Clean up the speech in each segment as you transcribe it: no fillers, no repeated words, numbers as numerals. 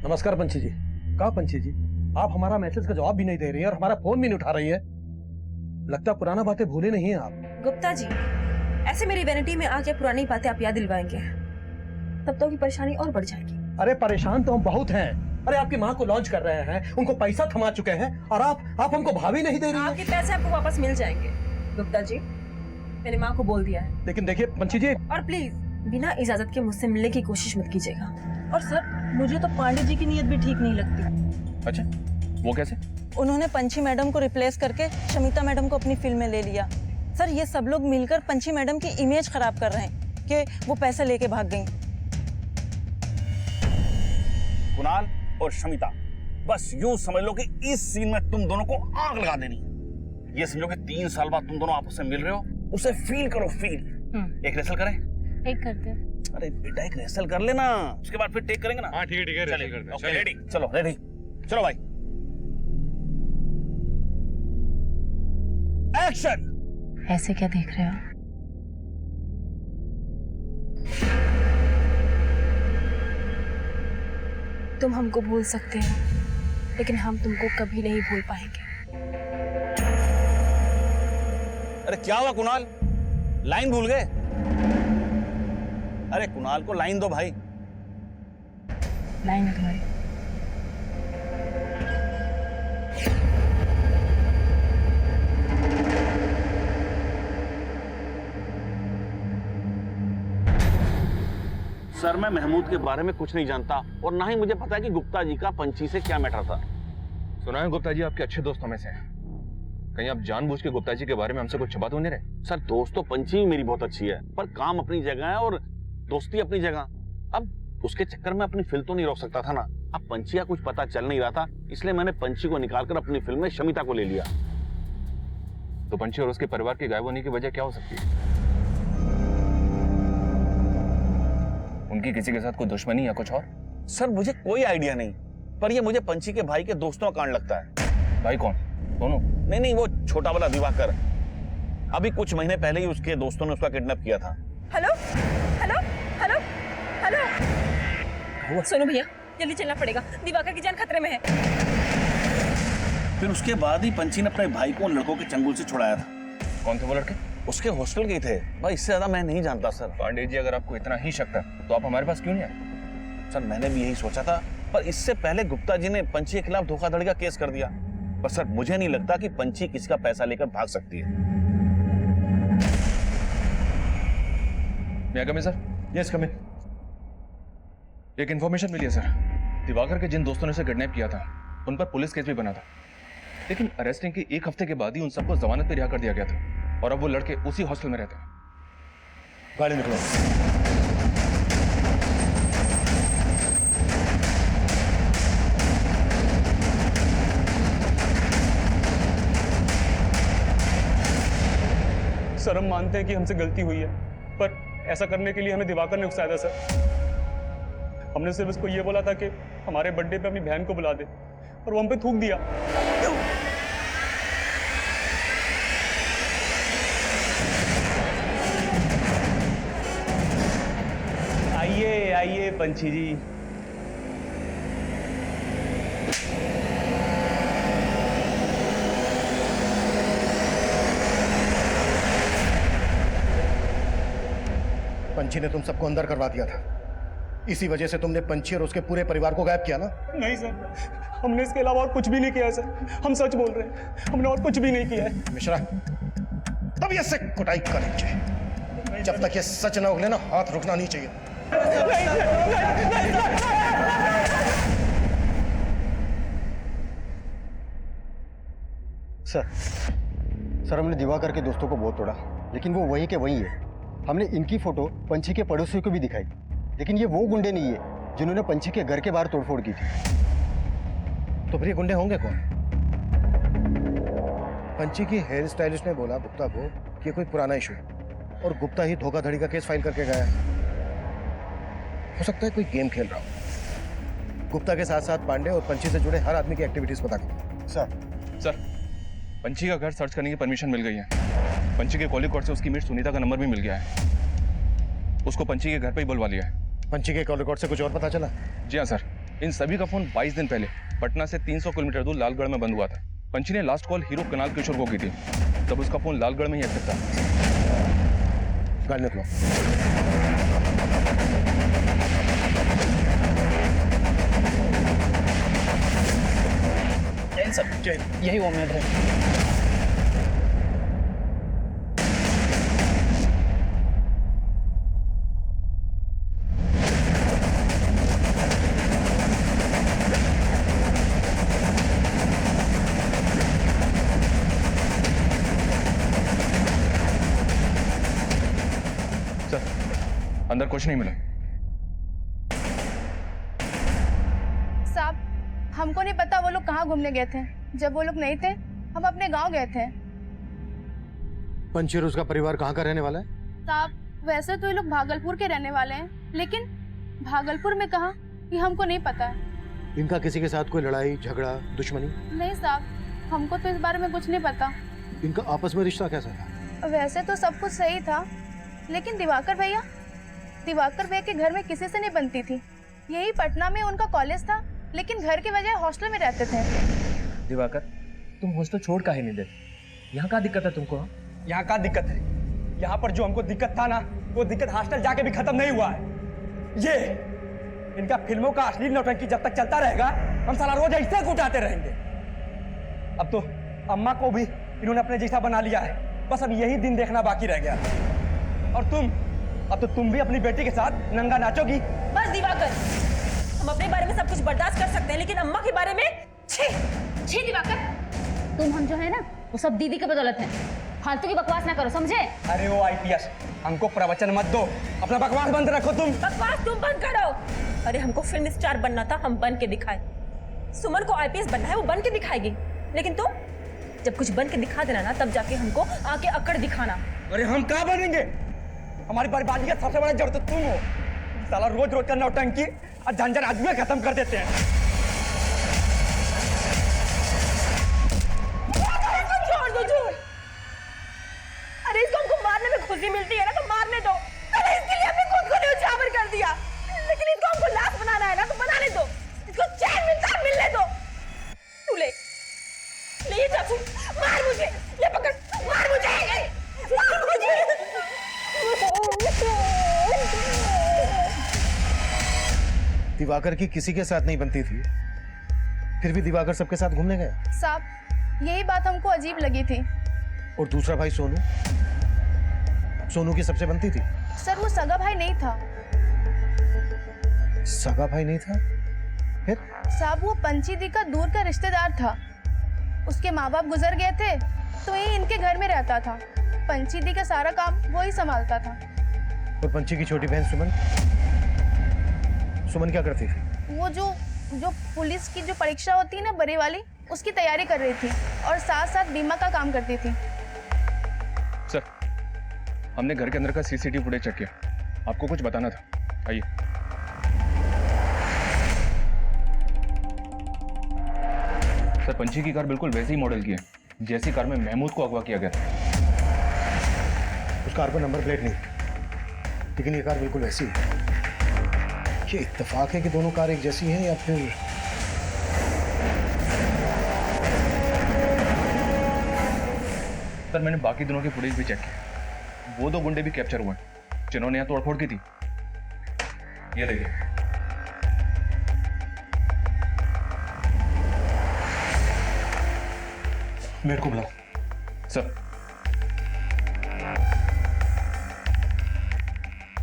नमस्कार पंछी जी। कहा पंछी जी, आप हमारा मैसेज का जवाब भी नहीं दे रही हैं और हमारा फोन भी नहीं उठा रही है। लगता पुराना बातें भूले नहीं हैं आप। गुप्ता जी, ऐसे मेरी वैनिटी में आके पुरानी बातें आप याद दिलवाएंगे तब तो की परेशानी और बढ़ जाएगी। अरे परेशान तो हम बहुत हैं। अरे आपकी माँ को लॉन्च कर रहे हैं, उनको पैसा थमा चुके हैं और आप हमको भाभी नहीं दे रही हैं। आपके पैसे आपको वापस मिल जाएंगे गुप्ता जी, मैंने माँ को बोल दिया है। लेकिन देखिए पंछी जी, और प्लीज बिना इजाजत के मुझसे मिलने की कोशिश मत कीजिएगा। और सर, मुझे तो पांडे जी की नीयत भी ठीक नहीं लगती। अच्छा, वो कैसे? उन्होंने पंछी मैडम को रिप्लेस करके शमिता मैडम को अपनी फिल्म में ले लिया। सर, ये सब लोग मिलकर पंछी मैडम की इमेज खराब कर रहे हैं कि वो पैसे लेके भाग गई। कुणाल और शमिता, बस यूं समझ लो कि इस सीन में तुम दोनों को आग लगा देनी है। ये समझो कि 3 साल बाद तुम दोनों आपस में मिल रहे हो, उसे फील करो, फील। एक रेसल करें? एक करते हैं। अरे बेटा, एक रेसल कर लेना, उसके बाद फिर टेक करेंगे ना। हाँ ठीक है, रेसल करते हैं। Okay, ready? चलो रेडी, चलो भाई, एक्शन। ऐसे क्या देख रहे हो? तुम हमको भूल सकते हैं लेकिन हम तुमको कभी नहीं भूल पाएंगे। अरे क्या हुआ कुणाल, लाइन भूल गए? अरे कुणाल को लाइन दो भाई। लाइन तुम्हारी। सर, मैं महमूद के बारे में कुछ नहीं जानता और ना ही मुझे पता है कि गुप्ता जी का पंछी से क्या मैटर था। सुना है गुप्ता जी आपके अच्छे दोस्तों में से हैं। कहीं आप जानबूझ के गुप्ता जी के बारे में हमसे कुछ छुपा तो नहीं रहे? सर, दोस्त तो पंछी भी मेरी बहुत अच्छी है, पर काम अपनी जगह है और दोस्ती अपनी जगह। अब उसके चक्कर में अपनी फिल्म तो नहीं रोक सकता था ना। अब पंछी का कुछ पता चल नहीं रहा था, इसलिए मैंने पंछी को निकालकर अपनी फिल्म में शमिता को ले लिया। तो पंछी और उसके परिवार के गायब होने की वजह क्या हो सकती है? उनकी किसी के साथ कोई दुश्मनी या कुछ और? सर, मुझे कोई आइडिया नहीं, पर ये मुझे पंछी के भाई के दोस्तों का कांड लगता है। भाई कौन? दोनों? नहीं, वो छोटा वाला दिवाकर। अभी कुछ महीने पहले ही उसके दोस्तों ने उसका किडनैप किया था। हेलो हेलो हेलो हेलो, सुनो भैया, जल्दी चलना पड़ेगा, दिवाकर की जान खतरे में है। फिर उसके बाद ही पंछी ने अपने भाई को उन लड़कों के चंगुल से छुड़ाया था। कौन थे वो लड़के? उसके हॉस्टल के थे भाई, इससे ज्यादा मैं नहीं जानता सर। पांडे जी, अगर आपको इतना ही शक था तो आप हमारे पास क्यों नहीं आए? सर, मैंने भी यही सोचा था, पर इससे पहले गुप्ता जी ने पंछी के खिलाफ धोखाधड़ी का केस कर दिया। पर सर, मुझे नहीं लगता कि पंछी किसी का पैसा लेकर भाग सकती है। मैं कम है सर? यस कम इन। एक इन्फॉर्मेशन मिली है सर। दिवाकर के जिन दोस्तों ने उसे किडनैप किया था उन पर पुलिस केस भी बना था, लेकिन अरेस्टिंग के 1 हफ्ते के बाद ही उन सबको जमानत पर रिहा कर दिया गया था और अब वो लड़के उसी हॉस्टल में रहते हैं। गाड़ी निकलो। सर, हम मानते हैं कि हमसे गलती हुई है, पर ऐसा करने के लिए हमें दिवाकर ने उकसाया था सर। हमने सिर्फ उसको ये बोला था कि हमारे बर्थडे पे अपनी बहन को बुला दे, और वो हम पे थूक दिया। आइए आइए पंछी जी। पंछी ने तुम सबको अंदर करवा दिया था, इसी वजह से तुमने पंछी और उसके पूरे परिवार को गायब किया ना? नहीं सर, हमने इसके अलावा और कुछ भी नहीं किया है सर। हम सच बोल रहे हैं, हमने और कुछ भी नहीं किया है। मिश्रा, तब ये से कुटाई करेंगे। जब तक ये सच ना उगले ना, हाथ रुकना नहीं चाहिए। सर, हमने दिवाकर के दोस्तों को बहुत तोड़ा, लेकिन वो वही के वही है। हमने इनकी फोटो पंछी के पड़ोसियों को भी दिखाई, लेकिन ये वो गुंडे नहीं है जिन्होंने पंछी के घर के बाहर तोड़फोड़ की थी। तो फिर ये गुंडे होंगे कौन? पंछी की हेयर स्टाइलिस्ट ने बोला गुप्ता को कि कोई पुराना इशू है और गुप्ता ही धोखाधड़ी का केस फाइल करके गया है। हो सकता है कोई गेम खेल रहा हो। गुप्ता के साथ साथ पांडे और पंछी से जुड़े हर आदमी की एक्टिविटीज पता करो। सर, पंछी का घर सर्च करने की परमिशन मिल गई है। पंछी के कॉलिंग रिकॉर्ड से उसकी मीट सुनीता का नंबर भी मिल गया है। उसको पंछी के घर पे ही बुलवा लिया है। पंछी के कॉल रिकॉर्ड से कुछ और पता चला? जी हाँ सर, इन सभी का फोन 22 दिन पहले पटना से 300 किलोमीटर दूर लालगढ़ में बंद हुआ था। पंची ने लास्ट कॉल हीरो कनाल किशोर को की थी, तब उसका फोन लालगढ़ में ही एक्टिव था। गाड़ी निकलो। जैन सर, जैन, यही उम्मीद है। सर, अंदर कुछ नहीं मिला। साहब, हमको नहीं पता वो लोग कहाँ घूमने गए थे। जब वो लोग नहीं थे, हम अपने गांव गए थे। पंची और उसका परिवार कहाँ का रहने वाला है? साहब, वैसे तो ये लोग भागलपुर के रहने वाले हैं, लेकिन भागलपुर में कहाँ ये हमको नहीं पता है। इनका किसी के साथ कोई लड़ाई झगड़ा दुश्मनी? नहीं साहब, हमको तो इस बारे में कुछ नहीं पता। इनका आपस में रिश्ता कैसा था? वैसे तो सब कुछ सही था, लेकिन दिवाकर भैया के घर में किसी से नहीं बनती थी। यही पटना में उनका कॉलेज था, लेकिन घर के बजाय हॉस्टल में रहते थे। दिवाकर, तुम हॉस्टल छोड़ काहे नहीं देते? यहाँ का दिक्कत है तुमको? यहाँ का दिक्कत है? यहाँ पर जो हमको दिक्कत था ना, वो दिक्कत हॉस्टल जाके भी खत्म नहीं हुआ है। ये इनका फिल्मों का अश्लील नौटंकी जब तक चलता रहेगा, हम साला रोज ऐसे उठाते रहेंगे। अब तो अम्मा को भी इन्होंने अपने जैसा बना लिया है। बस अब यही दिन देखना बाकी रह गया। और अब तो तुम भी अपनी बेटी के साथ नंगा नाचोगी। बस दिवाकर, हम अपने बारे में सब कुछ बर्दाश्त कर सकते हैं, लेकिन अम्मा के बारे में छी छी। दिवाकर, तुम हम जो है ना, वो सब दीदी की बदौलत है। फालतू की बकवास ना करो, समझे? अरे वो आईपीएस, हमको प्रवचन मत दो, अपना बकवास बंद रखो। बकवास तुम बंद करो। अरे हमको फिल्म स्टार बनना था, हम बन के दिखाए। सुमन को आईपीएस बनना है, वो बन के दिखाएगी। लेकिन तुम जब कुछ बन के दिखा देना ना, तब जाके हमको आके अकड़ दिखाना। अरे हम कहाँ बनेंगे? हमारी बर्बादी का सबसे बड़ा जड़ तो तुम हो। साला रोज रोज का नौटंकी और झंझट आदमी खत्म कर देते हैं। छोड़ दो, छोड़। अरे इसको हमको मारने में खुशी मिलती है ना, तो मारने दो। अरे इसके लिए हमने खुद को न्यौछावर कर दिया, लेकिन इसको हमको लाश बनाना है ना, तो बनाने दो। इसको चैन मिलता है, मिलने दो। तू ले ये चाकू, मार मुझे। ये पकड़, मार मुझे, मार मुझे। दिवाकर की किसी के साथ नहीं बनती थी, फिर भी दिवाकर सबके साथ घूमने गए। साहब, यही बात हमको अजीब लगी थी। और दूसरा भाई सोनू की सबसे बनती थी। सर, वो सगा भाई नहीं था। सगा भाई नहीं था? फिर? साहब, वो पंची दी का दूर का रिश्तेदार था। उसके माँ बाप गुजर गए थे, तो ये इनके घर में रहता था। पंची दी का सारा काम वो ही संभालता था। और पंची की छोटी बहन सुमन क्या करती थी? वो जो पुलिस की जो परीक्षा होती है ना, बड़ी वाली, उसकी तैयारी कर रही थी, और साथ साथ बीमा का काम करती थी। सर, हमने घर के अंदर का सीसीटीवी फुटेज चेक किया, आपको कुछ बताना था। आइए। सर, पंची की कार बिल्कुल वैसी ही मॉडल की है जैसी कार में महमूद को अगवा किया गया था। उस कार पर नंबर प्लेट नहीं, लेकिन ये कार बिल्कुल वैसी है। ये इत्तेफाक है कि दोनों कार एक जैसी हैं, या फिर सर, मैंने बाकी दोनों के फुटेज भी चेक किया। वो दो गुंडे भी कैप्चर हुए जिन्होंने यहाँ तोड़फोड़ की थी। ये देखिए। मेरे को बुलाओ। सर,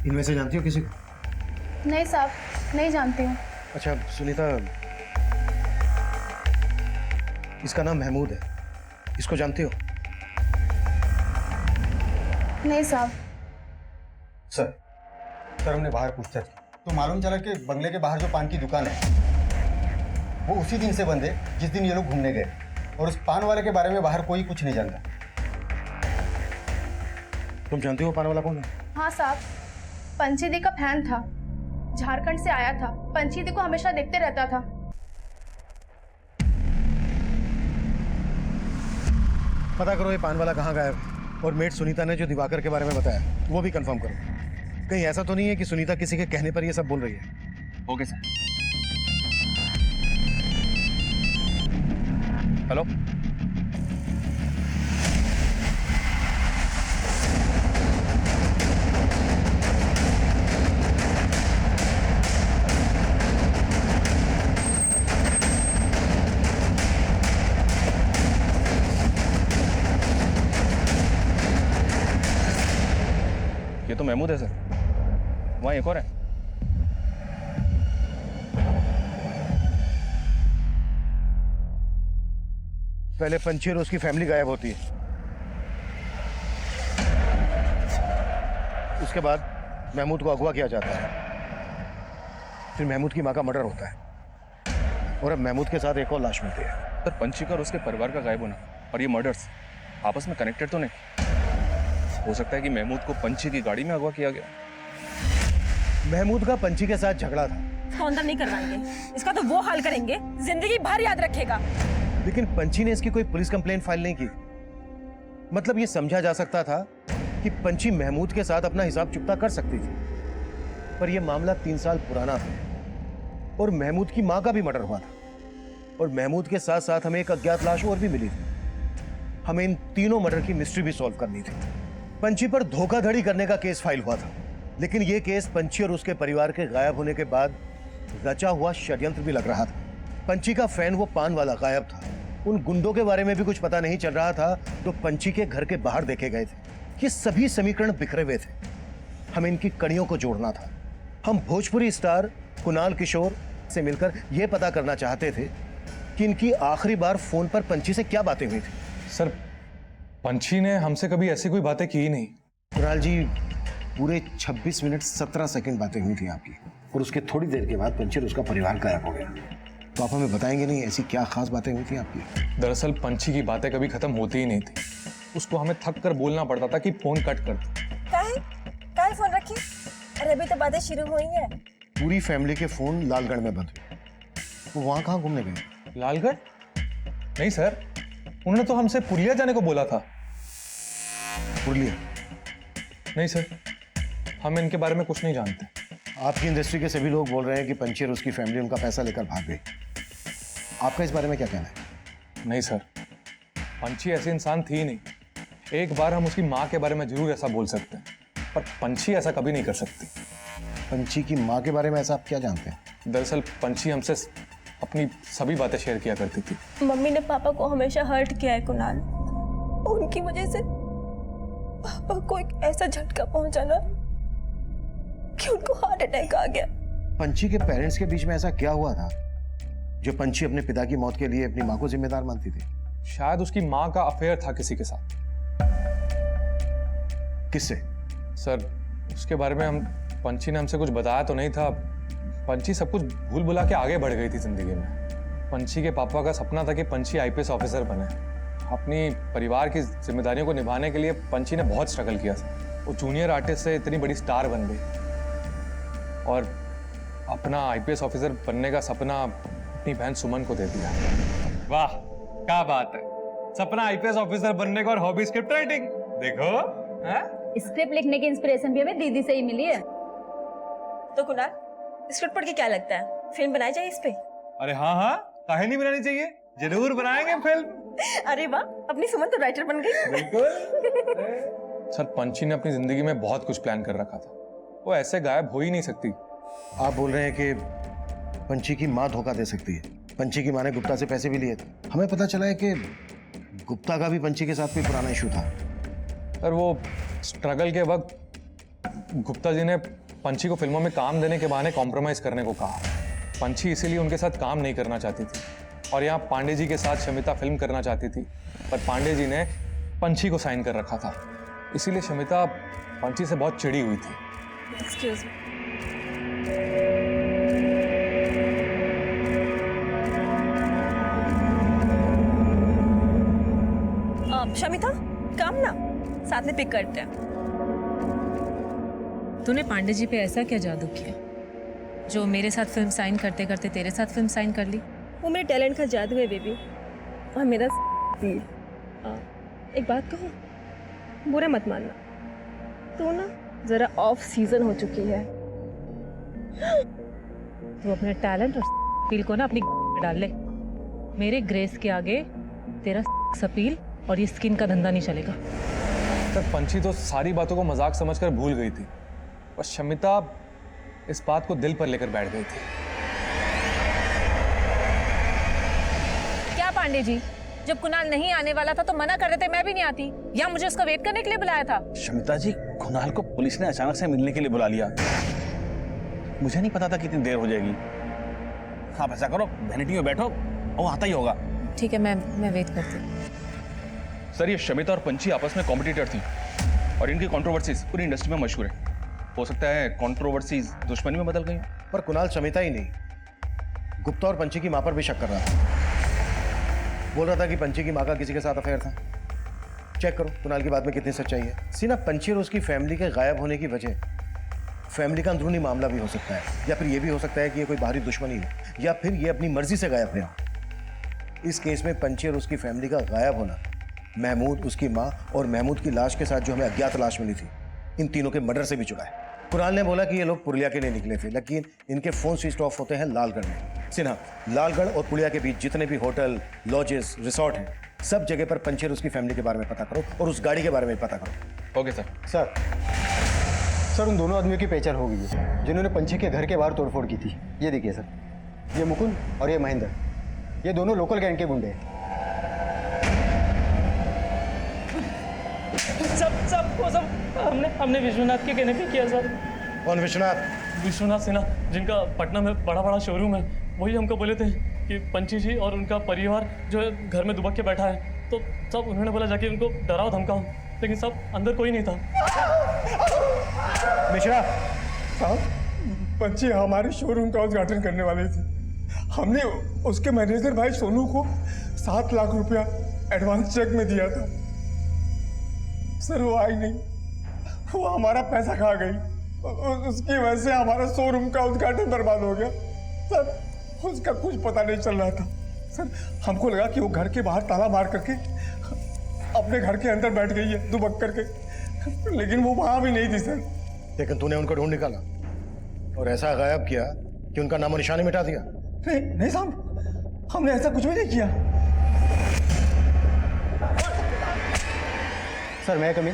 इनमें से जानती हो किसी को? नहीं साहब, नहीं जानती हूँ। अच्छा सुनीता, इसका नाम महमूद है, इसको जानती हो? नहीं साहब। सर, हमने बाहर पूछताछ की तो मालूम चला कि बंगले के बाहर जो पान की दुकान है वो उसी दिन से बंद है जिस दिन ये लोग घूमने गए, और उस पान वाले के बारे में बाहर कोई कुछ नहीं जानता। तुम जानती हो पान वाला कौन है? हाँ साहब, पंची दी का फैन था, झारखंड से आया था, पंची दी को हमेशा देखते रहता था। पता करो ये पान वाला कहाँ गायब है, और मेट सुनीता ने जो दिवाकर के बारे में बताया वो भी कंफर्म करो। कहीं ऐसा तो नहीं है कि सुनीता किसी के कहने पर ये सब बोल रही है? Okay sir. हेलो, ये तो महमूद है सर। वहाँ एक और है। पहले पंछी और उसकी फैमिली गायब होती है, उसके बाद महमूद को अगवा किया जाता है, फिर महमूद की मां का मर्डर होता है और अब महमूद के साथ एक और लाश मिलती है। सर पंछी का और उसके परिवार का गायब होना और ये मर्डर्स आपस में कनेक्टेड तो नहीं? हो सकता है कि महमूद को पंछी की गाड़ी में अगवा किया गया। महमूद का पंछी के साथ झगड़ा था, इसका अंदर नहीं करवाएंगे, इसका तो वो हाल करेंगे जिंदगी भर याद रखेगा। लेकिन पंछी ने इसकी कोई पुलिस कंप्लेंट फाइल नहीं की। मतलब ये समझा जा सकता था कि पंछी महमूद के साथ अपना हिसाब चुकता कर सकती थी, पर यह मामला 3 साल पुराना था और महमूद की मां का भी मर्डर हुआ था और महमूद के साथ साथ हमें एक अज्ञात लाश और भी मिली थी। हमें इन तीनों मर्डर की मिस्ट्री भी सॉल्व करनी थी। पंछी पर धोखाधड़ी करने का केस फाइल हुआ था, लेकिन यह केस पंछी और उसके परिवार के गायब होने के बाद रचा हुआ षड्यंत्र भी लग रहा था। पंछी का फैन वो पान वाला गायब था, उन गुंडों के बारे में भी कुछ पता नहीं चल रहा था जो पंछी के घर के बाहर देखे गए थे। ये सभी समीकरण बिखरे हुए थे, हमें इनकी कड़ियों को जोड़ना था। हम भोजपुरी स्टार कुणाल किशोर से मिलकर यह पता करना चाहते थे कि इनकी आखिरी बार फोन पर पंछी से क्या बातें हुई थी। सर पंछी ने हमसे कभी ऐसी कोई बातें की ही नहीं। कुणाल जी, पूरे 26 मिनट 17 सेकंड बातें हुई थी आपकी और उसके थोड़ी देर के बाद पंछी और उसका परिवार गायब हो गया। तो आप हमें बताएंगे नहीं ऐसी क्या खास बातें हुई थी आपकी? दरअसल पंछी की बातें कभी खत्म होती ही नहीं थी। उसको हमें थक कर बोलना पड़ता था कि फोन कट कर दो। काहे फोन रखी? अरे अभी तो बातें शुरू हुई हैं। पूरी फैमिली के फोन लालगढ़ में बंद हुए। वो वहां कहाँ घूमने गए? लालगढ़? नहीं सर, उन्होंने तो हमसे पुरलिया जाने को बोला था। पुरलिया? नहीं सर, हम इनके बारे में कुछ नहीं जानते। आपकी इंडस्ट्री के सभी लोग बोल रहे हैं कि पंछी और उसकी फैमिली उनका पैसा लेकर भाग गई। आपका इस बारे में क्या कहना है? नहीं सर, पंछी ऐसी इंसान थी ही नहीं। एक बार हम उसकी माँ के बारे में जरूर ऐसा बोल सकते हैं, पर पंछी ऐसा कभी नहीं कर सकती। पंछी की माँ के बारे में ऐसा आप क्या जानते हैं? दरअसल पंछी हमसे अपनी सभी बातें शेयर किया करती थी। मम्मी ने पापा को हमेशा हर्ट किया है कुणाल, उनकी वजह से पापा को एक ऐसा झटका पहुंचा ना कि उनको हार्ट अटैक आ गया। पंछी के पेरेंट्स के बीच में ऐसा क्या हुआ था जो पंछी अपने पिता की मौत के लिए अपनी माँ को जिम्मेदार मानती थी? शायद उसकी माँ का अफेयर था किसी के साथ। किससे? सर उसके बारे में पंछी ने हमसे कुछ बताया तो नहीं था। पंछी सब कुछ भूल भुला के आगे बढ़ गई थी जिंदगी में। पंछी के पापा का सपना था कि पंछी आईपीएस ऑफिसर बने। अपनी परिवार की जिम्मेदारियों को निभाने के लिए पंछी ने बहुत स्ट्रगल किया था। वो जूनियर आर्टिस्ट से इतनी बड़ी स्टार बन गई और अपना आईपीएस ऑफिसर बनने का सपना अपनी बहन सुमन को दे दिया। वाह क्या बात है, सपना आईपीएस ऑफिसर बनने का और हॉबी स्क्रिप्ट राइटिंग। देखो स्क्रिप्ट लिखने की इंस्पिरेशन भी हमें दीदी से ही मिली है। तो कुणाल, स्क्रिप्ट पढ़ के क्या लगता है, फिल्म बनाई जाए इस पे? अरे हाँ हाँ, काहे नहीं बनानी चाहिए, जरूर बनाएंगे फिल्म। अरे वाह, अपनी सुमन तो राइटर बन गई। बिल्कुल। सर पंछी ने अपनी जिंदगी में बहुत कुछ प्लान कर रखा था, वो ऐसे गायब हो ही नहीं सकती। आप बोल रहे हैं कि पंछी की माँ धोखा दे सकती है? पंछी की माँ ने गुप्ता से पैसे भी लिए थे। हमें पता चला है कि गुप्ता का भी पंछी के साथ कोई पुराना इशू था। सर वो स्ट्रगल के वक्त गुप्ता जी ने पंछी को फिल्मों में काम देने के बहाने कॉम्प्रोमाइज करने को कहा। पंछी इसीलिए उनके साथ काम नहीं करना चाहती थी और यहाँ पांडे जी के साथ शमिता फिल्म करना चाहती थी, पर पांडे जी ने पंछी को साइन कर रखा था। इसीलिए शमिता पंछी से बहुत चिड़ी हुई थी। Excuse me. शमिता, काम ना साथ में पिक करते हैं। तूने पांडे जी पे ऐसा क्या जादू किया जो मेरे साथ फिल्म साइन करते करते तेरे साथ फिल्म साइन कर ली? वो मेरे टैलेंट का जादू है बेबी, और मेरा दिल। एक बात कहूँ, बुरा मत मानना, तू ना जरा ऑफ सीजन हो चुकी है। तू अपने टैलेंट और फील को ना अपनी में डाल ले। मेरे ग्रेस के आगे तेरा अपील और ये स्किन का धंधा नहीं चलेगा। सर पंची तो सारी बातों को मजाक समझकर भूल गई थी और शमिता इस बात को दिल पर लेकर बैठ गई थी। क्या पांडे जी, जब कुणाल नहीं आने वाला था तो मना कर देते, मैं भी नहीं आती, या मुझे उसका वेट करने के लिए बुलाया था? शमिता जी, कुणाल को पुलिस ने अचानक से मिलने के लिए बुला लिया। मुझे नहीं पता था कितनी देर हो जाएगी। आप ऐसा करो, वैनिटी में बैठो, वो आता ही होगा। ठीक है, मैं वेट करती हूँ। सर ये शमिता और पंची आपस में कॉम्पिटिटर थी और इनकी कंट्रोवर्सीज पूरी इंडस्ट्री में मशहूर है। हो सकता है कंट्रोवर्सीज दुश्मनी में बदल गई। पर कुणाल शमिता ही नहीं, गुप्ता और पंची की मां पर भी शक कर रहा था। बोल रहा था कि पंची की मां का किसी के साथ अफेयर था। चेक करो कुणाल की बात में कितनी सच्चाई है। सीना, पंची और उसकी फैमिली के गायब होने की वजह फैमिली का अंदरूनी मामला भी हो सकता है, या फिर यह भी हो सकता है कि ये कोई बाहरी दुश्मनी हो, या फिर ये अपनी मर्जी से गायब रहा हो। इस केस में पंची और उसकी फैमिली का गायब होना, महमूद, उसकी मां और महमूद की लाश के साथ जो हमें अज्ञात लाश मिली थी, इन तीनों के मर्डर से भी जुड़ा है। कुणाल ने बोला कि ये लोग पुलिया के लिए निकले थे, लेकिन इनके फोन स्विच ऑफ होते हैं लालगढ़ में। सिन्हा, लालगढ़ और पुलिया के बीच जितने भी होटल, लॉजेस, रिसोर्ट हैं, सब जगह पर पंची और उसकी फैमिली के बारे में पता करो और उस गाड़ी के बारे में पता करो। Okay sir. सर उन दोनों आदमियों की पहचान हो गई है जिन्होंने पंची के घर के बाहर तोड़फोड़ की थी। ये देखिए सर, ये मुकुंद और ये महेंद्र, ये दोनों लोकल गैंग के गुंडे हैं। सब हमने विश्वनाथ के कहने पे किया सर। कौन विश्वनाथ? विश्वनाथ सिन्हा, जिनका पटना में बड़ा शोरूम है, वही हमको बोले थे कि पंची जी और उनका परिवार जो है घर में दुबक के बैठा है। तो सब उन्होंने बोला जाके उनको डराओ धमकाओ, लेकिन सब अंदर कोई नहीं था। मिश्रा साहब, पंची हमारे शोरूम का उद्घाटन करने वाले थे। हमने उसके मैनेजर भाई सोनू को 7 लाख रुपया एडवांस चेक में दिया था। सर वो आई नहीं, वो हमारा पैसा खा गई। उसकी वजह से हमारा शोरूम का उद्घाटन बर्बाद हो गया। सर उसका कुछ पता नहीं चल रहा था। सर हमको लगा कि वो घर के बाहर ताला मार करके अपने घर के अंदर बैठ गई है दुबक करके, लेकिन वो वहां भी नहीं थी सर। लेकिन तूने उनको ढूंढ निकाला और ऐसा गायब किया कि उनका नामो निशानी मिटा दिया। नहीं साहब, हमने ऐसा कुछ भी नहीं किया। सर मैं कमी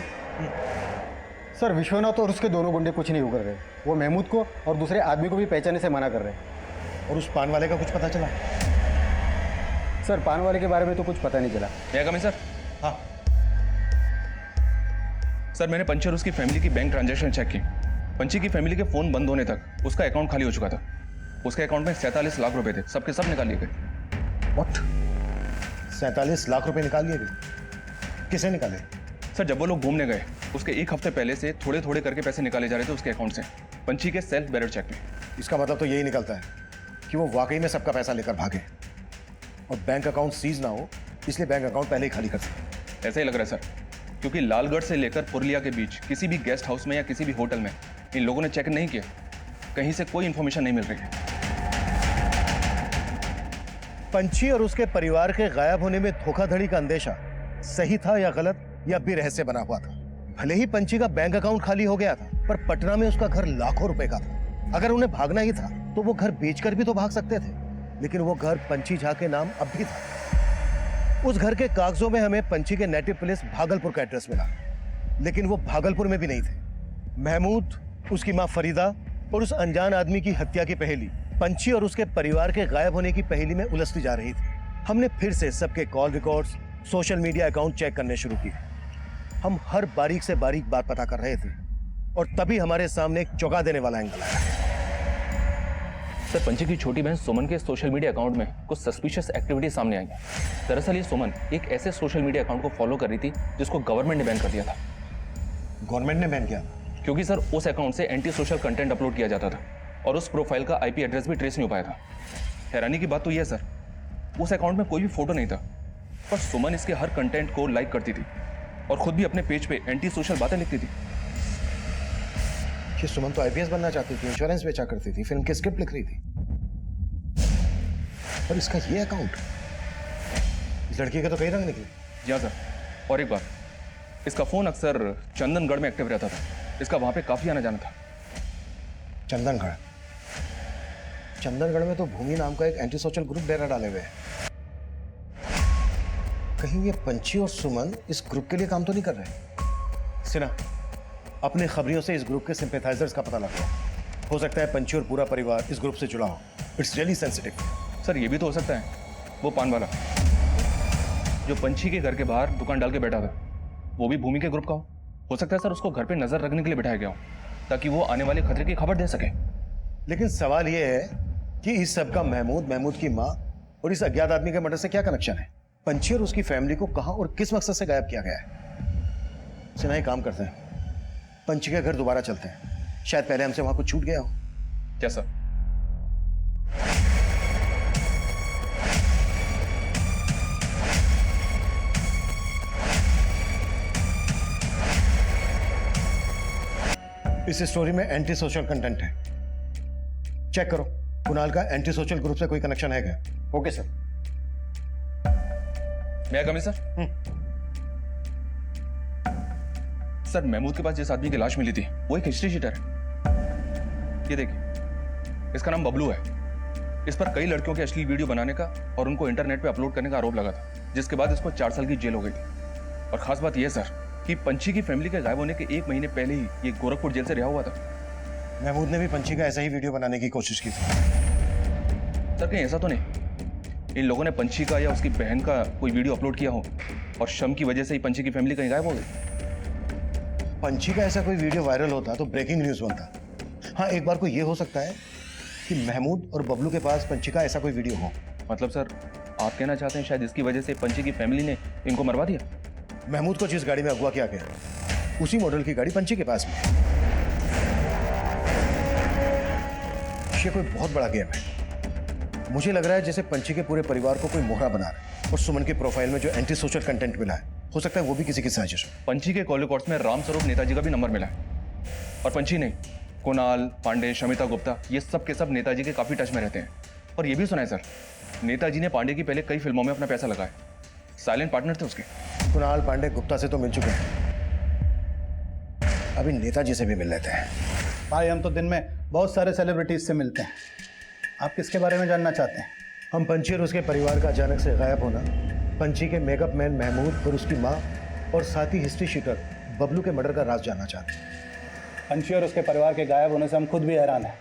सर, विश्वनाथ और उसके दोनों गुंडे कुछ नहीं उकर रहे। वो महमूद को और दूसरे आदमी को भी पहचानने से मना कर रहे हैं। और उस पान वाले का कुछ पता चला? सर पान वाले के बारे में तो कुछ पता नहीं चला। मैं कमी सर? हाँ सर, मैंने पंची और उसकी फैमिली की बैंक ट्रांजैक्शन चेक की। पंची की फैमिली के फोन बंद होने तक उसका अकाउंट खाली हो चुका था। उसके अकाउंट में 47 लाख रुपए थे, सबके सब निकाल लिए गए। व्हाट? 47 लाख रुपए निकाल लिए गए? किसे निकाले? सर जब वो लोग घूमने गए उसके 1 हफ्ते पहले से थोड़े थोड़े करके पैसे निकाले जा रहे थे उसके अकाउंट से, पंची के सेल्फ बेरर चेक में। इसका मतलब तो यही निकलता है कि वो वाकई में सबका पैसा लेकर भागे और बैंक अकाउंट सीज ना हो, इसलिए बैंक अकाउंट पहले ही खाली कर सके। ऐसा ही लग रहा है सर, क्योंकि लालगढ़ से लेकर पुरलिया के बीच किसी भी गेस्ट हाउस में या किसी भी होटल में इन लोगों ने चेक नहीं किया। कहीं से कोई इंफॉर्मेशन नहीं मिल रही है। पंची और उसके परिवार के गायब होने में धोखाधड़ी का अंदेशा सही था या गलत, या भी रहस्य बना हुआ था? भले ही पंची का बैंक अकाउंट खाली हो गया था, पर पटना में उसका घर लाखों रुपए का था। अगर उन्हें भागना ही था तो वो घर बेचकर भी तो भाग सकते थे, लेकिन वो घर पंची झा के नाम अब भी था। उस घर के कागजों में हमें पंची के नेटिव प्लेस भागलपुर का एड्रेस मिला, लेकिन वो भागलपुर में भी नहीं थे। महमूद, उसकी मां फरीदा और उस अनजान आदमी की हत्या की पहेली पंची और उसके परिवार के गायब होने की पहेली में उलझती जा रही थी। हमने फिर से सबके call records, social media account check करने शुरू किए। हम हर बारीक से बारीक बात पता कर रहे थे और तभी हमारे सामने एक चौंका देने वाला एंगल आया। सर पंची की छोटी बहन सुमन के सोशल मीडिया अकाउंट में कुछ सस्पिशियस एक्टिविटी सामने आई है। दरअसल ये सुमन एक ऐसे सोशल मीडिया अकाउंट को फॉलो कर रही थी जिसको गवर्नमेंट ने बैन कर दिया था। गवर्नमेंट ने बैन किया? क्योंकि सर उस अकाउंट से एंटी सोशल कंटेंट अपलोड किया जाता था और उस प्रोफाइल का IP एड्रेस भी ट्रेस नहीं हो पाया था। हैरानी की बात तो यह है सर, उस अकाउंट में कोई भी फोटो नहीं था, पर सुमन इसके हर कंटेंट को लाइक करती थी और खुद भी अपने पेज पे एंटी सोशल बातें लिखती थी। कि सुमन तो IPS बनना चाहती थी, इंश्योरेंस बेचा करती थी, फिल्म की स्क्रिप्ट लिख रही थी, और इसका ये अकाउंट, इस लड़की के तो कई रंग निकले। जी हाँ सर, और एक बात, इसका फोन अक्सर चंदनगढ़ में एक्टिव रहता था। इसका वहां पे काफी आना जाना था। चंदनगढ़? चंदनगढ़ में तो भूमि नाम का एक एंटी सोशल ग्रुप डेरा डाले हुए है। कहीं ये पंची और सुमन इस ग्रुप के लिए काम तो नहीं कर रहे? सिन्हा, अपने खबरियों से इस ग्रुप के सिंपैथाइजर्स का पता लगा। हो सकता है पंची और पूरा परिवार इस ग्रुप से जुड़ा हो। It's really sensitive. सर ये भी तो हो सकता है, वो पान वाला जो पंछी के घर के बाहर दुकान डाल के बैठा था, वो भी भूमि के ग्रुप का हो सकता है सर। उसको घर पे नजर रखने के लिए बिठाया गया हो ताकि वो आने वाले खतरे की खबर दे सके। लेकिन सवाल ये है कि इस सब का महमूद की माँ और इस अज्ञात आदमी के मर्डर से क्या कनेक्शन है? पंछी और उसकी फैमिली को कहां और किस मकसद से गायब किया गया है? सिन्हा, एक काम करते हैं, पंछी के घर दोबारा चलते हैं। शायद पहले हमसे वहां कुछ छूट गया हो। क्या सर? इस स्टोरी में एंटी सोशल कंटेंट है। चेक करो कुणाल का एंटी सोशल ग्रुप से कोई कनेक्शन है क्या? Okay sir. मैं कमी सर? सर महमूद के पास जिस आदमी की लाश मिली थी वो एक हिस्ट्री शीटर है। ये देखिए, इसका नाम बबलू है। इस पर कई लड़कियों के अश्लील वीडियो बनाने का और उनको इंटरनेट पे अपलोड करने का आरोप लगा था, जिसके बाद इसको 4 साल की जेल हो गई थी। और खास बात यह सर कि पंछी की फैमिली के गायब होने के 1 महीने पहले ही ये गोरखपुर जेल से रिहा हुआ था। महमूद ने भी पंछी का ऐसा ही वीडियो बनाने की कोशिश की थी। सर कहीं ऐसा तो नहीं इन लोगों ने पंछी का या उसकी बहन का कोई वीडियो अपलोड किया हो और शम की वजह से ही पंछी की फैमिली कहीं गायब हो गई? पंछी का ऐसा कोई वीडियो वायरल होता तो ब्रेकिंग न्यूज बनता। हाँ, एक बार को ये हो सकता है कि महमूद और बबलू के पास पंछी का ऐसा कोई वीडियो हो। मतलब सर आप कहना चाहते हैं शायद इसकी वजह से पंछी की फैमिली ने इनको मरवा दिया? महमूद को जिस गाड़ी में अगवा किया गया उसी मॉडल की गाड़ी पंछी के पास में। ये कोई बहुत बड़ा गेम है। मुझे लग रहा है जैसे पंछी के पूरे परिवार को कोई मोहरा बना रहा है और सुमन के प्रोफाइल में जो एंटी सोशल कंटेंट मिला है, हो सकता है वो भी किसी की साजिश हो। पंछी के कॉल रिकॉर्ड्स में राम स्वरूप नेताजी का भी नंबर मिला है। और पंछी नहीं, कुणाल, पांडे, शमिता गुप्ता, ये सब के सब नेताजी के काफी टच में रहते हैं। और ये भी सुना है सर, नेताजी ने पांडे की पहले कई फिल्मों में अपना पैसा लगाया। साइलेंट पार्टनर थे उसके। कुणाल, पांडे, गुप्ता से तो मिल चुके हैं, अभी नेताजी से भी मिल लेते हैं। भाई हम तो दिन में बहुत सारे सेलिब्रिटीज से मिलते हैं, आप किसके बारे में जानना चाहते हैं? हम पंछी और उसके परिवार का अचानक से गायब होना, पंछी के मेकअप मैन महमूद और उसकी माँ और साथ ही हिस्ट्री शीटर बबलू के मर्डर का राज जानना चाहते हैं। पंछी और उसके परिवार के गायब होने से हम खुद भी हैरान हैं,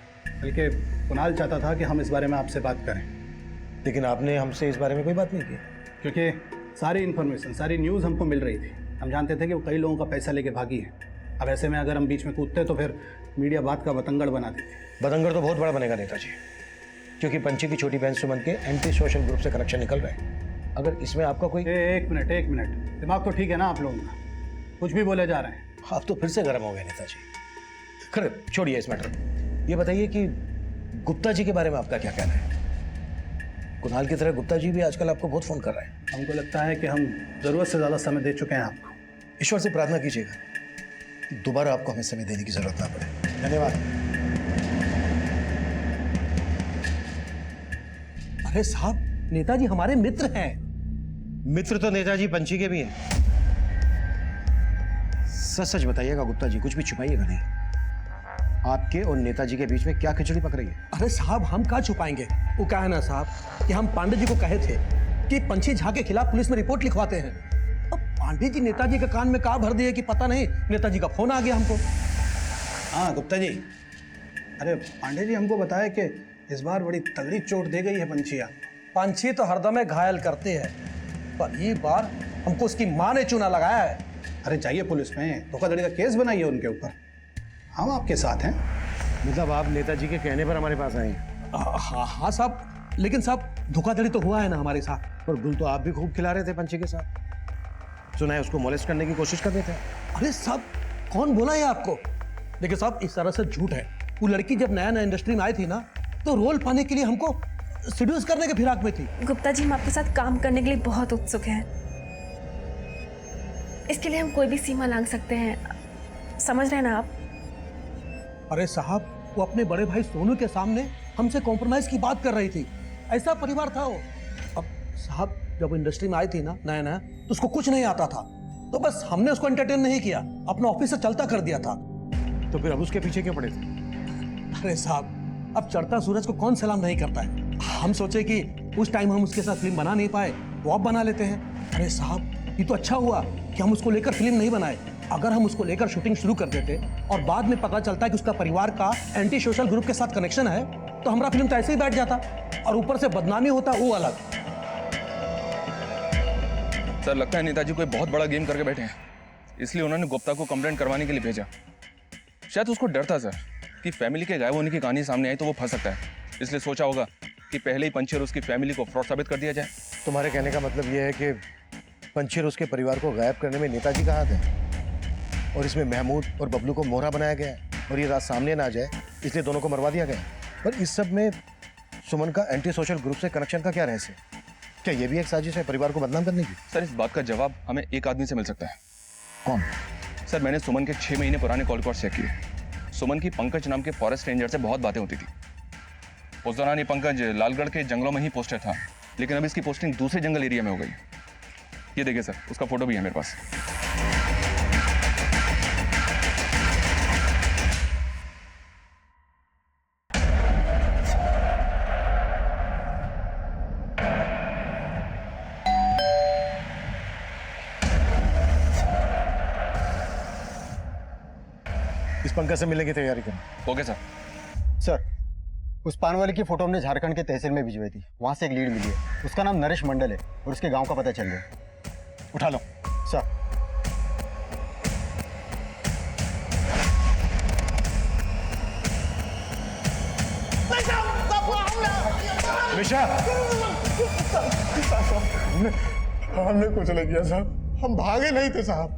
बल्कि कुणाल चाहता था कि हम इस बारे में आपसे बात करें। लेकिन आपने हमसे इस बारे में कोई बात नहीं की। क्योंकि सारी इन्फॉर्मेशन, सारी न्यूज़ हमको मिल रही थी। हम जानते थे कि वो कई लोगों का पैसा लेके भागी है। अब ऐसे में अगर हम बीच में कूदते तो फिर मीडिया बात का बतंगड़ बना देती। बतंगड़ तो बहुत बड़ा बनेगा नेताजी, क्योंकि पंछी की छोटी बहन सुमन के एंटी सोशल ग्रुप से कनेक्शन निकल रहे हैं। अगर इसमें आपका कोई एक मिनट, दिमाग तो ठीक है ना आप लोगों का? कुछ भी बोले जा रहे हैं। आप तो फिर से गर्म हो गए नेताजी। खैर छोड़िए इस मैटर। ये बताइए कि गुप्ता जी के बारे में आपका क्या कहना है? कुणाल की तरह गुप्ता जी भी आजकल आपको बहुत फोन कर रहे हैं। हमको लगता है कि हम ज़रूरत से ज़्यादा समय दे चुके हैं आपको। ईश्वर से प्रार्थना कीजिएगा कि दोबारा आपको हमें समय देने की जरूरत ना पड़े। धन्यवाद। अरे साहब, नेताजी हमारे मित्र हैं। मित्र तो नेताजी पंछी के भी हैं। सच सच बताइएगा गुप्ता जी, कुछ भी छुपाइएगा नहीं। आपके और नेताजी के बीच में क्या खिचड़ी पक रही है? अरे साहब, हम क्या छुपाएंगे? वो क्या है ना साहब कि हम पांडे जी को कहे थे कि पंछी झा के खिलाफ पुलिस में रिपोर्ट लिखवाते हैं। अब पांडे जी नेताजी के कान में कहा भर दिए कि पता नहीं, नेताजी का फोन आ गया हमको। हाँ गुप्ता जी, अरे पांडे जी हमको बताया कि इस बार बड़ी तगड़ी चोट दे गई है पंछिया। पंछी तो हरदम घायल करते हैं, पर ये बार हमको उसकी माँ ने चूना लगाया है। अरे जाइए पुलिस में, धोखाधड़ी का केस बनाइए उनके ऊपर, हम आपके साथ हैं। मतलब आप नेताजी के कहने पर हमारे पास आए? हाँ साहब, लेकिन साहब धोखाधड़ी तो हुआ है ना हमारे साथ। पर गुल तो आप भी खूब खिला रहे थे पंछी के साथ। सुना है उसको मोलेस्ट करने की कोशिश कर रहे थे। अरे साहब, कौन बोला है आपको? देखिए साहब, इस तरह से झूठ है। वो लड़की जब नया नया इंडस्ट्री में आई थी ना, तो रोल पाने के लिए हमको सीड्यूस करने के फिराक में थी। गुप्ता जी, हम आपके साथ काम करने के लिए बहुत उत्सुक हैं। इसके लिए हम कोई भी सीमा लांघ सकते हैं, समझ रहे हैं ना आप? अरे साहब, वो अपने बड़े भाई सोनू के सामने हमसे कॉम्प्रोमाइज की बात कर रही थी। ऐसा परिवार था वो। अब साहब, जब वो इंडस्ट्री में आई थी ना नया नया, तो उसको कुछ नहीं आता था, तो बस हमने उसको एंटरटेन नहीं किया, अपना ऑफिस से चलता कर दिया था। तो फिर अब उसके पीछे क्यों पड़े थे? अरे साहब, अब चढ़ता सूरज को कौन सलाम नहीं करता है। हम सोचे कि उस टाइम हम उसके साथ फिल्म बना नहीं पाए, वो अब बना लेते हैं। अरे साहब, ये तो अच्छा हुआ कि हम उसको लेकर फिल्म नहीं बनाए। अगर हम उसको लेकर शूटिंग शुरू कर देते और बाद में पता चलता है कि उसका परिवार का एंटी सोशल ग्रुप के साथ कनेक्शन है, तो हमारा फिल्म तो ऐसे ही बैठ जाता और ऊपर से बदनामी होता, वो अलग। सर लगता है नेताजी कोई बहुत बड़ा गेम करके बैठे हैं, इसलिए उन्होंने गुप्ता को कंप्लेंट करवाने के लिए भेजा। शायद उसको डर था सर कि फैमिली के गायब होने की कहानी सामने आई तो वो फंस सकता है, इसलिए सोचा होगा कि पहले ही पंची और उसकी फैमिली को फ्रॉड साबित कर दिया जाए। तुम्हारे कहने का मतलब यह है कि पंची और उसके परिवार को गायब करने में नेताजी का हाथ है, और इसमें महमूद और बबलू को मोहरा बनाया गया है, और ये रात सामने ना आ जाए इसलिए दोनों को मरवा दिया गया। पर इस सब में सुमन का एंटी सोशल ग्रुप से कनेक्शन का क्या रहस्य? क्या ये भी एक साजिश है परिवार को बदनाम करने की? सर इस बात का जवाब हमें एक आदमी से मिल सकता है। कौन? सर मैंने सुमन के 6 महीने पुराने कॉल रिकॉर्ड चेक किए। सुमन की पंकज नाम के फॉरेस्ट रेंजर से बहुत बातें होती थी। उस दौरान ये पंकज लालगढ़ के जंगलों में ही पोस्टेड था, लेकिन अब इसकी पोस्टिंग दूसरे जंगल एरिया में हो गई। ये देखिए सर, उसका फोटो भी है मेरे पास। इस पंकज से मिलने की तैयारी करो। Okay sir. सर, उस पान वाले की फोटो हमने झारखंड के तहसील में भिजवाई थी, वहां से एक लीड मिली है। उसका नाम नरेश मंडल है और उसके गांव का पता चल गया। उठा लो। सर। मिशा, हमने कुछ नहीं किया साहब, हम भागे नहीं थे साहब,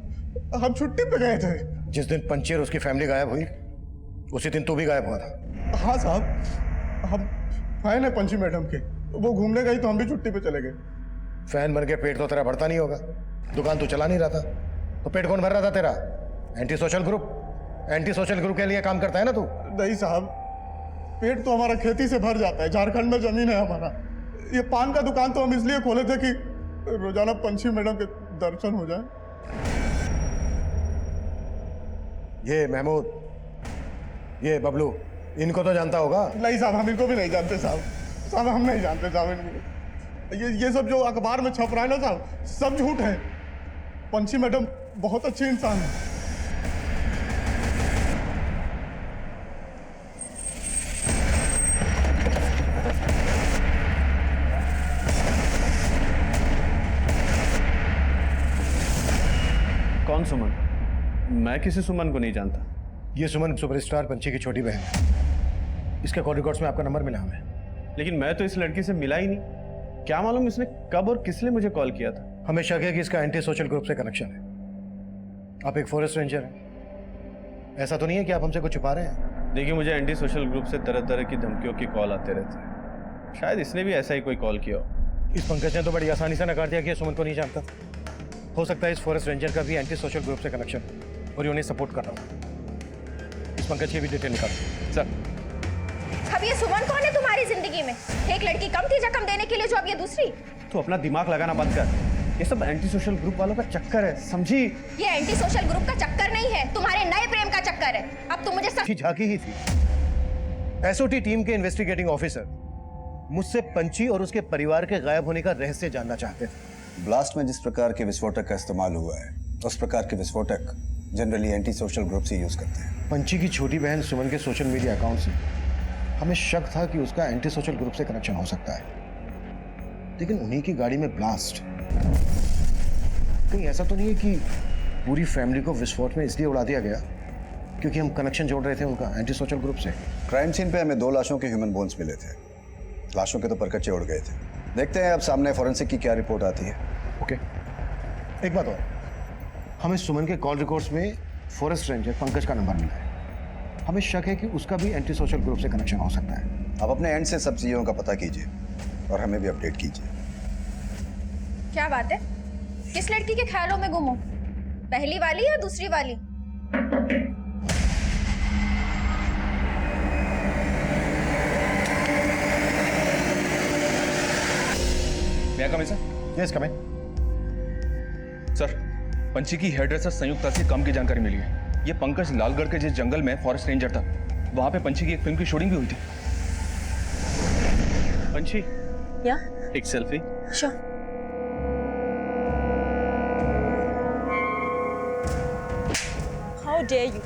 हम छुट्टी पे गए थे। जिस दिन पंची और उसकी फैमिली गायब हुई उसी दिन तू भी गायब हुआ था। हाँ साहब, हम फैन है पंची मैडम के, वो घूमने गई तो हम भी छुट्टी पे चले गए। फैन बन के पेट तो तेरा भरता नहीं होगा, दुकान तू चला नहीं रहा था, तो पेट कौन भर रहा था तेरा? Anti social group. Anti social group के लिए काम करता है ना तू? नहीं साहब, पेट तो हमारा खेती से भर जाता है, झारखंड में जमीन है हमारा। ये पान का दुकान तो हम इसलिए खोले थे कि रोजाना पंची मैडम के दर्शन हो जाए। ये महमूद, ये बबलू, इनको तो जानता होगा? नहीं साहब, हम इनको भी नहीं जानते साहब, हम नहीं जानते साहब इनको। ये सब जो अखबार में छप रहा है ना साहब, सब झूठ है। पंची मैडम बहुत अच्छी इंसान है। कौन सुमन? मैं किसी सुमन को नहीं जानता। ये सुमन सुपरस्टार पंची की छोटी बहन है। इसके कॉल रिकॉर्ड्स में आपका नंबर मिला हमें। लेकिन मैं तो इस लड़की से मिला ही नहीं। क्या मालूम इसने कब और किस लिए मुझे कॉल किया था। हमें शक है कि इसका एंटी सोशल ग्रुप से कनेक्शन है। आप एक फॉरेस्ट रेंजर हैं, ऐसा तो नहीं है कि आप हमसे कुछ छुपा रहे हैं? देखिए, मुझे एंटी सोशल ग्रुप से तरह तरह की धमकियों की कॉल आते रहते हैं। शायद इसने भी ऐसा ही कोई कॉल किया हो। इस पंकज ने तो बड़ी आसानी से नकार दिया कि ये सुमन को नहीं जानता। हो सकता है इस फॉरेस्ट रेंजर का भी एंटी सोशल ग्रुप से कनेक्शन और ये उन्हें सपोर्ट कर रहा हो। इस पंकज की भी डिटेल निकालो। सर। अब ये सुमन कौन है तुम्हारी जिंदगी में? एक लड़की कम थी जख्म देने के लिए, जो अब ये दूसरी। तो अपना दिमाग लगाना बंद कर। ये सब एंटी सोशल ग्रुप वालों का चक्कर है, समझी? ये एंटी सोशल ग्रुप का चक्कर नहीं है, तुम्हारे नए प्रेम का चक्कर है। अब तुम मुझे सब झांकी ही थी। एसओटी टीम के इन्वेस्टिगेटिंग ऑफिसर मुझसे पंची और उसके परिवार के गायब होने का रहस्य जानना चाहते थे। ब्लास्ट में जिस प्रकार के विस्फोटक का इस्तेमाल हुआ है, उस प्रकार के विस्फोटक जनरली एंटी सोशल ग्रुप से यूज करते हैं। पंची की छोटी बहन सुमन के सोशल मीडिया अकाउंट से हमें शक था कि उसका एंटी सोशल ग्रुप से कनेक्शन हो सकता है, लेकिन उन्हीं की गाड़ी में ब्लास्ट। कहीं ऐसा तो नहीं है कि पूरी फैमिली को विस्फोट में इसलिए उड़ा दिया गया क्योंकि हम कनेक्शन जोड़ रहे थे उनका एंटी सोशल ग्रुप से? क्राइम सीन पे हमें 2 लाशों के ह्यूमन बोन्स मिले थे। लाशों के तो परकच्चे उड़ गए थे। देखते हैं अब सामने फॉरेंसिक की क्या रिपोर्ट आती है। ओके। एक बात और, हमें सुमन के कॉल रिकॉर्ड्स में फॉरेस्ट रेंजर पंकज का नंबर मिला है। हमें शक है कि उसका भी एंटी सोशल ग्रुप से कनेक्शन हो सकता है। आप अपने एंड से सब चीजों का पता कीजिए और हमें भी अपडेट कीजिए। क्या बात है? किस लड़की के ख्यालों में गुम हो? पहली वाली या दूसरी वाली? मैं कम सर? यस कम इन। सर, पंची की हेयरड्रेसर संयुक्ता से काम की जानकारी मिली है। ये पंकज लालगढ़ के जिस जंगल में फॉरेस्ट रेंजर था, वहां पे पंची की एक फिल्म की शूटिंग भी हुई थी। पंची, या एक selfie. Sure. How dare you,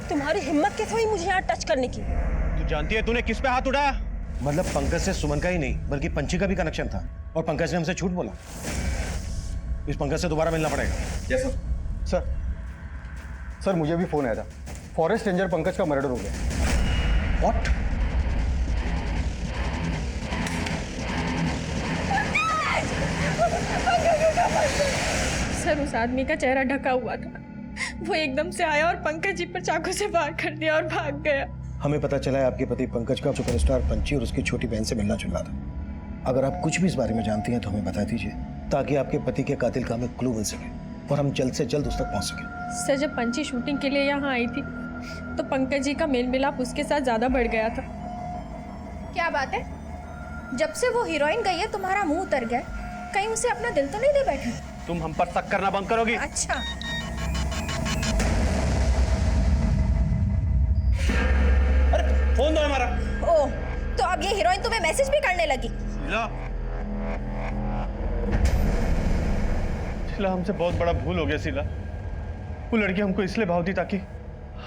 तुम्हारी हिम्मत कैसे हुई मुझे यहाँ टच करने की? तू जानती है तूने किस पे हाथ उठाया? मतलब पंकज से सुमन का ही नहीं बल्कि पंची का भी कनेक्शन था, और पंकज ने हमसे झूठ बोला। इस पंकज से दोबारा मिलना पड़ेगा। Yes sir. सर मुझे भी फोन आया था, फॉरेस्ट रेंजर पंकज का मर्डर हो गया। व्हाट? सर उस आदमी का चेहरा ढका हुआ था, वो एकदम से आया और पंकज जी पर चाकू से वार कर दिया और भाग गया। हमें पता चला है आपके पति पंकज का सुपरस्टार पंची और उसकी छोटी बहन से मिलना जुलना था। अगर आप कुछ भी इस बारे में जानती हैं तो हमें बता दीजिए, ताकि आपके पति के कातिल का हमें क्लू मिल सके और हम जल्द से जल्द उस तक पहुंच सके। सर जब पंची शूटिंग के लिए यहाँ आई थी तो पंकज जी का मेल मिलाप उसके साथ ज्यादा बढ़ गया था। क्या बात है, जब से वो हीरोइन गई है तुम्हारा मुंह उतर गया, कहीं उसे अपना दिल तो नहीं दे बैठे? तुम हम पर शक करना बंद करोगी? अच्छा फोन दो हमारा। ओह, तो अब ये हीरोइन तुम्हें मैसेज भी करने लगी? शीला हमसे बहुत बड़ा भूल हो गया शीला। वो लड़की हमको इसलिए भाव दी ताकि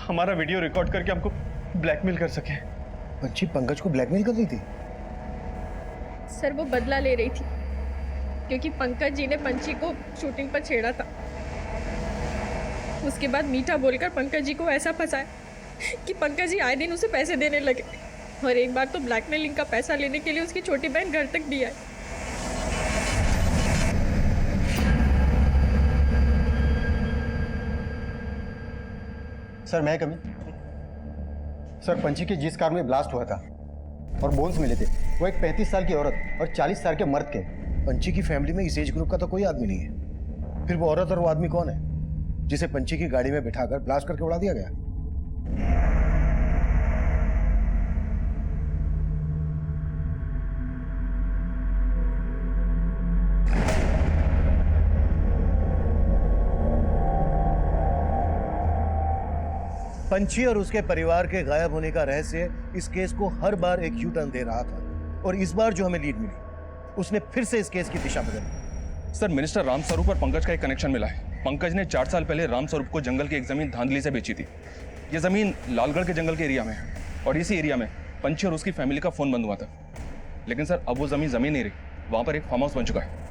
हमारा वीडियो रिकॉर्ड करके हमको ब्लैकमेल कर सके। पंची पंकज को ब्लैकमेल कर रही थी? सर वो बदला ले रही थी क्योंकि पंकज जी ने पंची को शूटिंग पर छेड़ा था। उसके बाद मीठा बोलकर पंकज जी को ऐसा फंसाया कि पंकज जी आए दिन उसे पैसे देने लगे, और एक बार तो ब्लैकमेलिंग का पैसा लेने के लिए उसकी छोटी बहन घर तक भी आई। सर मैं कमी। सर पंची की जिस कार में ब्लास्ट हुआ था और बोन्स मिले थे, वो एक 35 साल की औरत और 40 साल के मर्द के। पंची की फैमिली में इस एज ग्रुप का तो कोई आदमी नहीं है। फिर वो औरत और वो आदमी कौन है जिसे पंची की गाड़ी में बिठाकर ब्लास्ट करके उड़ा दिया गया? पंची और उसके परिवार के गायब होने का रहस्य इस केस को हर बार एक यू टर्न दे रहा था, और इस बार जो हमें लीड मिली उसने फिर से इस केस की दिशा बदली। सर मिनिस्टर राम स्वरूप और पंकज का एक कनेक्शन मिला है। पंकज ने 4 साल पहले राम स्वरूप को जंगल की एक जमीन धांधली से बेची थी। ये जमीन लालगढ़ के जंगल के एरिया में है, और इसी एरिया में पंची और उसकी फैमिली का फोन बंद हुआ था। लेकिन सर अब वो जमीन नहीं रही, वहां पर एक फार्म हाउस बन चुका है।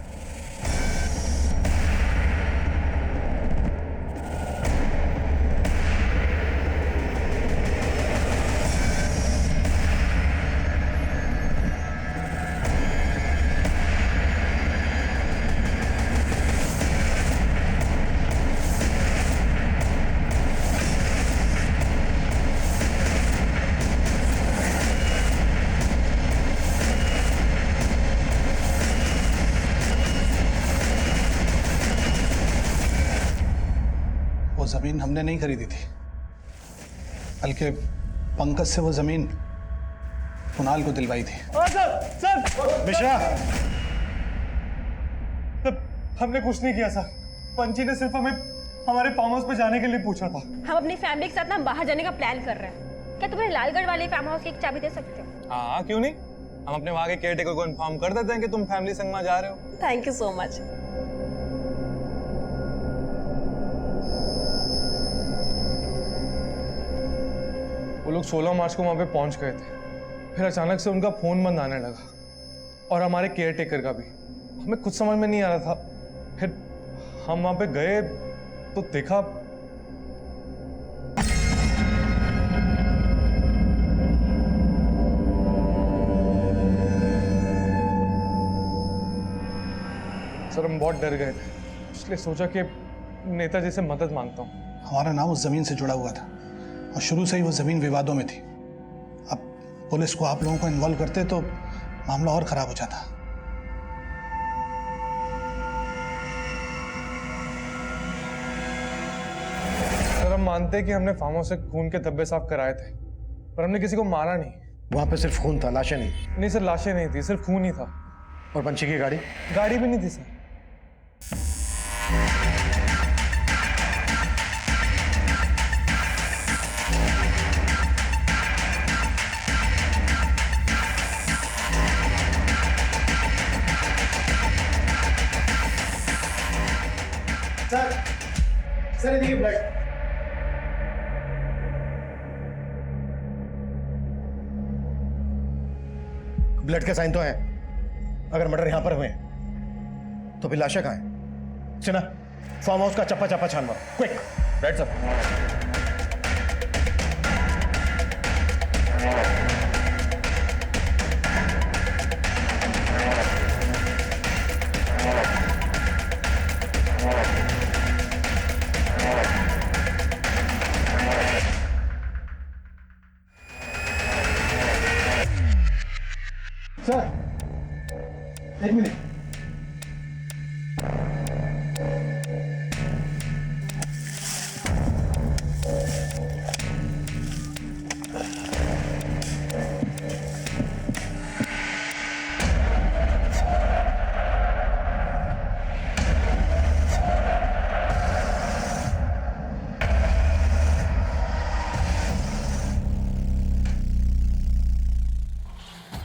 वो जमीन हमने नहीं खरीदी थी, बल्कि पंकज से वो जमीन कुणाल को दिलवाई थी। सर मिश्रा, हमने कुछ नहीं किया सर। पंची ने सिर्फ हमें हमारे फार्म हाउस पे जाने के लिए पूछा था। हम अपनी फैमिली के साथ ना बाहर जाने का प्लान कर रहे हैं। क्या तुम्हें लालगढ़ वाले फार्म हाउस की एक चाबी दे सकते हो? हाँ क्यों नहीं, हम अपने वहाँ के केयरटेकर को इन्फॉर्म कर देते हैं कि तुम फैमिली संग में जा रहे हो। Thank you so much. वो लोग 16 मार्च को वहाँ पे पहुँच गए थे, फिर अचानक से उनका फोन बंद आने लगा, और हमारे केयरटेकर का भी। हमें कुछ समझ में नहीं आ रहा था। फिर हम वहाँ पे गए तो देखा सर हम बहुत डर गए थे, इसलिए सोचा कि नेताजी से मदद मांगता हूँ। हमारा नाम उस जमीन से जुड़ा हुआ था, और शुरू से ही वो जमीन विवादों में थी। अब पुलिस को आप लोगों को इन्वॉल्व करते तो मामला और खराब हो जाता। सर हम मानते हैं कि हमने फार्म हाउस से खून के धब्बे साफ कराए थे, पर हमने किसी को मारा नहीं। वहां पे सिर्फ खून था, लाशें नहीं। नहीं सर, लाशें नहीं थी, सिर्फ खून ही था। और पंची की गाड़ी? गाड़ी भी नहीं थी सर। सर, सर देखिए ब्लड। ब्लड के साइन तो हैं। अगर मर्डर यहां पर हुए हैं, तो फिर लाशें कहां हैं? सिन्हा, फार्म हाउस का चप्पा चप्पा छान मारो, क्विक। Right sir. सर, एक मिनट।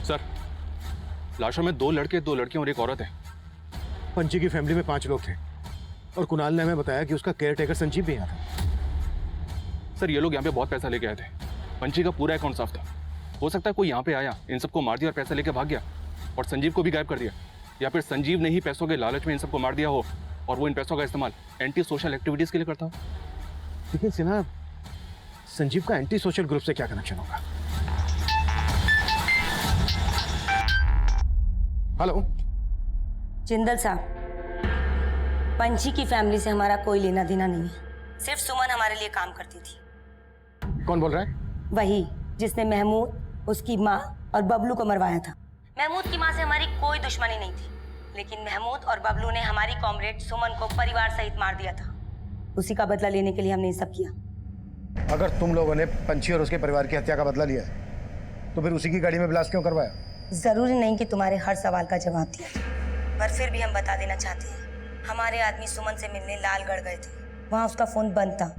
सर, लाशों में 2 लड़के 2 लड़कियां और एक औरत है। पंची की फैमिली में 5 लोग थे और कुणाल ने हमें बताया कि उसका केयर टेकर संजीव भी यहाँ था। सर, ये लोग यहाँ पे बहुत पैसा लेके आए थे। पंची का पूरा अकाउंट साफ था। हो सकता है कोई यहाँ पे आया, इन सबको मार दिया और पैसा लेके भाग गया और संजीव को भी गायब कर दिया, या फिर संजीव ने ही पैसों के लालच में इन सबको मार दिया हो और वो इन पैसों का इस्तेमाल एंटी सोशल एक्टिविटीज के लिए करता हो। लेकिन सिन्हा, संजीव का एंटी सोशल ग्रुप से क्या कनेक्शन होगा? हेलो जिंदल साहब, पंची की फैमिली से हमारा कोई लेना देना नहीं है। सिर्फ सुमन हमारे लिए काम करती थी। कौन बोल रहा है? वही जिसने महमूद, उसकी माँ और बबलू को मरवाया था। महमूद की माँ से हमारी कोई दुश्मनी नहीं थी, लेकिन महमूद और बबलू ने हमारी कॉमरेड सुमन को परिवार सहित मार दिया था। उसी का बदला लेने के लिए हमने ये सब किया। अगर तुम लोगों ने पंची और उसके परिवार की हत्या का बदला लिया है, तो फिर उसी की गाड़ी में ब्लास्ट क्यों करवाया? जरूरी नहीं कि तुम्हारे हर सवाल का जवाब दिया जाए, पर फिर भी हम बता देना चाहते हैं। हमारे आदमी सुमन से मिलने लालगढ़ गए थे। वहाँ उसका फोन बंद था,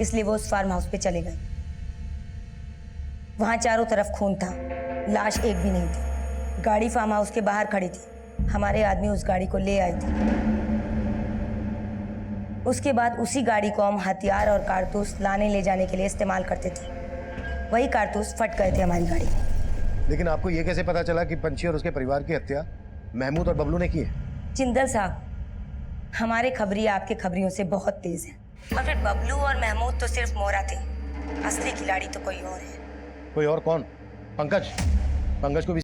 इसलिए वो उस फार्म हाउस पे चले गए। वहाँ चारों तरफ खून था, लाश एक भी नहीं थी। गाड़ी फार्म हाउस के बाहर खड़ी थी। हमारे आदमी उस गाड़ी को ले आए थे। उसके बाद उसी गाड़ी को हम हथियार और कारतूस लाने ले जाने के लिए इस्तेमाल करते थे। वही कारतूस फट गए थे हमारी गाड़ी में। लेकिन आपको ये कैसे पता चला कि पंची और उसके परिवार की हत्या महमूद और बबलू ने की है? जिंदल साहब, हमारे खबरी आपके खबरियों से बहुत तेज है। और फिर बबलू और महमूद तो सिर्फ मोहरा थे, असली खिलाड़ी तो कोई और है। कोई और कौन? पंकज? पंकज को भी